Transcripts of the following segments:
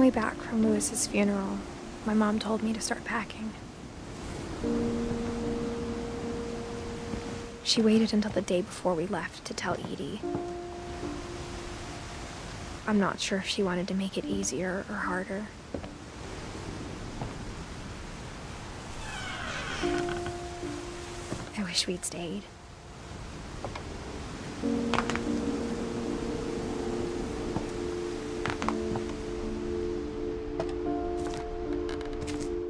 the way back from Lewis's funeral, my mom told me to start packing. She waited until the day before we left to tell Edie. I'm not sure if she wanted to make it easier or harder. I wish we'd stayed.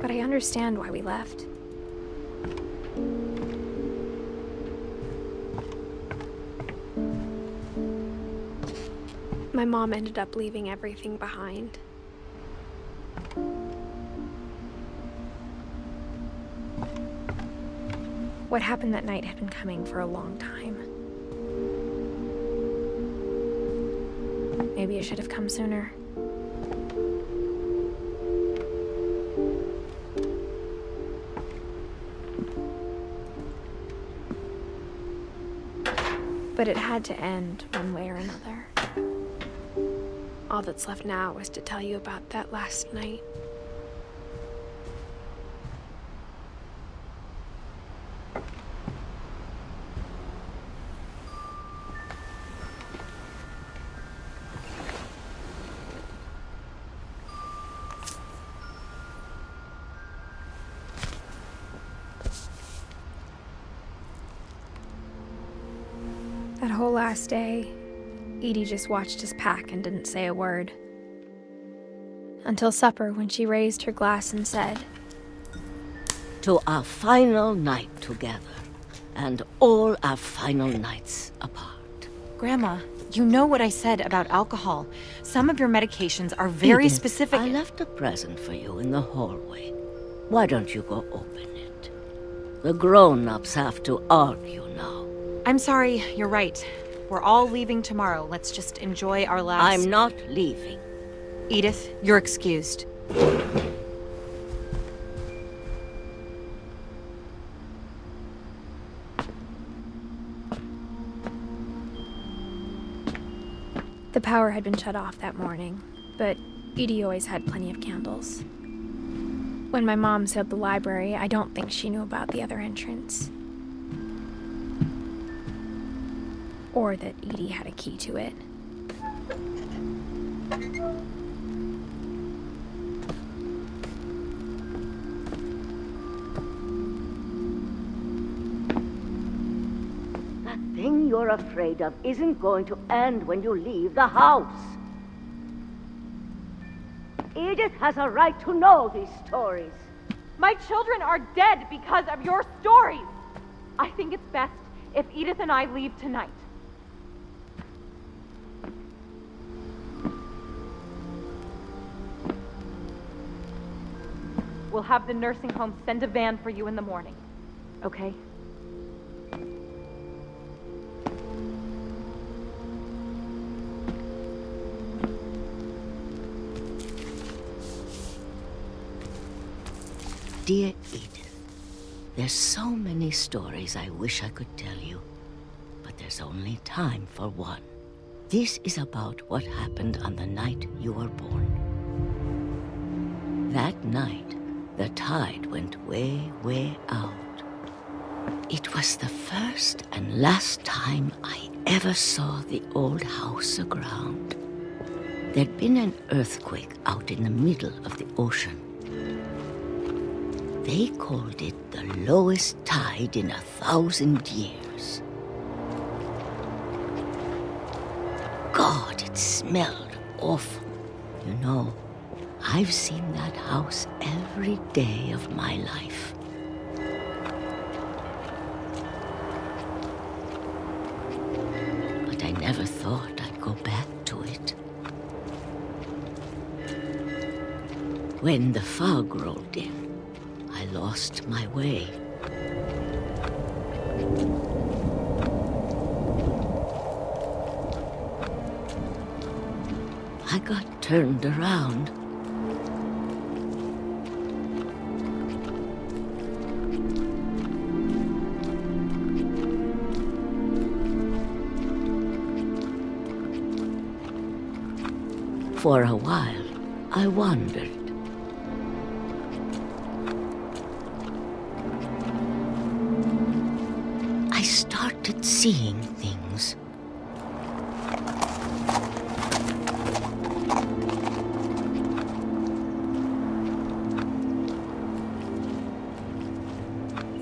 But I understand why we left. My mom ended up leaving everything behind. What happened that night had been coming for a long time. Maybe it should have come sooner. But it had to end one way or another. All that's left now is to tell you about that last night. That whole last day, Edie just watched us pack and didn't say a word. Until supper, when she raised her glass and said, "To our final night together, and all our final nights apart." Grandma, you know what I said about alcohol. Some of your medications are very Edith, specific. I left a present for you in the hallway. Why don't you go open it? The grown-ups have to argue now. I'm sorry, you're right. We're all leaving tomorrow. Let's just enjoy our last... I'm not leaving. Edith, you're excused. The power had been shut off that morning, but Edie always had plenty of candles. When my mom sealed the library, I don't think she knew about the other entrance. Or that Edie had a key to it. That thing you're afraid of isn't going to end when you leave the house. Edith has a right to know these stories. My children are dead because of your stories. I think it's best if Edith and I leave tonight. We'll have the nursing home send a van for you in the morning, okay? Dear Edith, there's so many stories I wish I could tell you, but there's only time for one. This is about what happened on the night you were born. That night, the tide went way, way out. It was the first and last time I ever saw the old house aground. There'd been an earthquake out in the middle of the ocean. They called it the lowest tide in 1,000 years. God, it smelled awful. You know, I've seen that house every day of my life. But I never thought I'd go back to it. When the fog rolled in, I lost my way. I got turned around. For a while, I wondered. I started seeing things.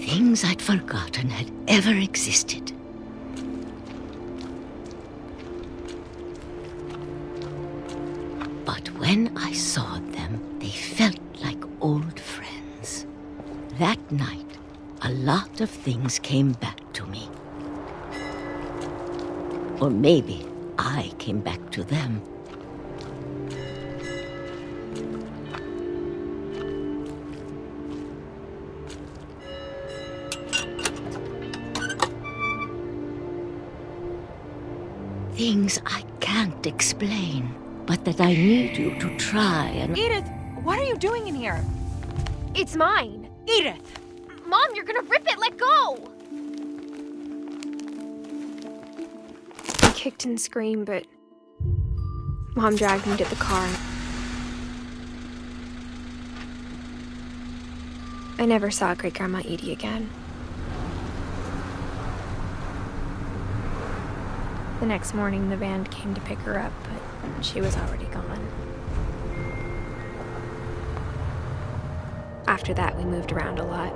Things I'd forgotten had ever existed. But when I saw them, they felt like old friends. That night, a lot of things came back to me. Or maybe I came back to them. Things I can't explain, but that I need you to try and... Edith, what are you doing in here? It's mine. Edith! Mom, you're gonna rip it! Let go! I kicked and screamed, but Mom dragged me to the car. I never saw Great-Grandma Edie again. The next morning, the van came to pick her up, but she was already gone. After that, we moved around a lot.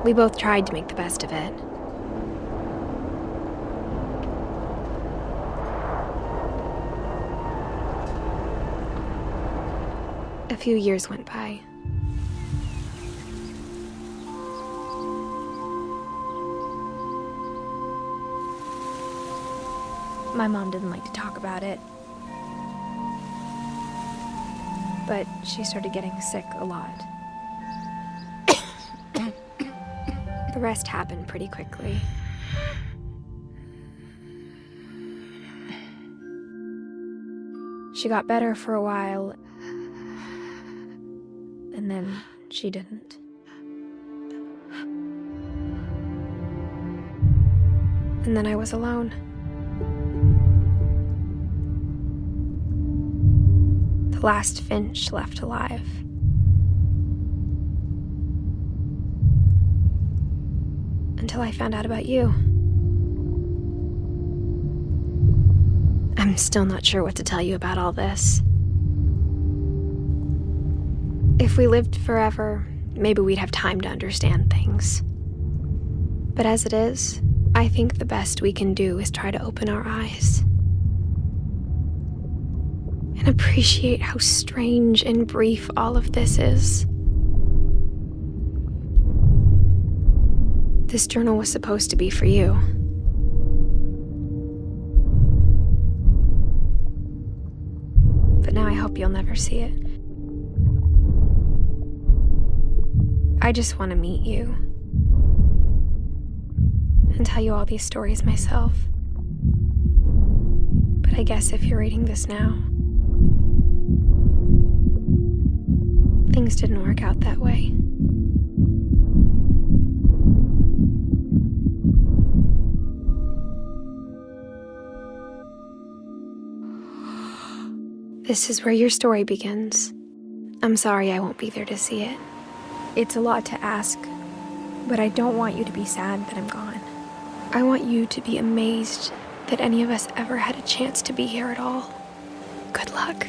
We both tried to make the best of it. A few years went by. My mom didn't like to talk about it. But she started getting sick a lot. The rest happened pretty quickly. She got better for a while, and then she didn't. And then I was alone. The last Finch left alive. Until I found out about you. I'm still not sure what to tell you about all this. If we lived forever, maybe we'd have time to understand things. But as it is, I think the best we can do is try to open our eyes. And appreciate how strange and brief all of this is. This journal was supposed to be for you. But now I hope you'll never see it. I just want to meet you. And tell you all these stories myself. But I guess if you're reading this now, things didn't work out that way. This is where your story begins. I'm sorry I won't be there to see it. It's a lot to ask, but I don't want you to be sad that I'm gone. I want you to be amazed that any of us ever had a chance to be here at all. Good luck.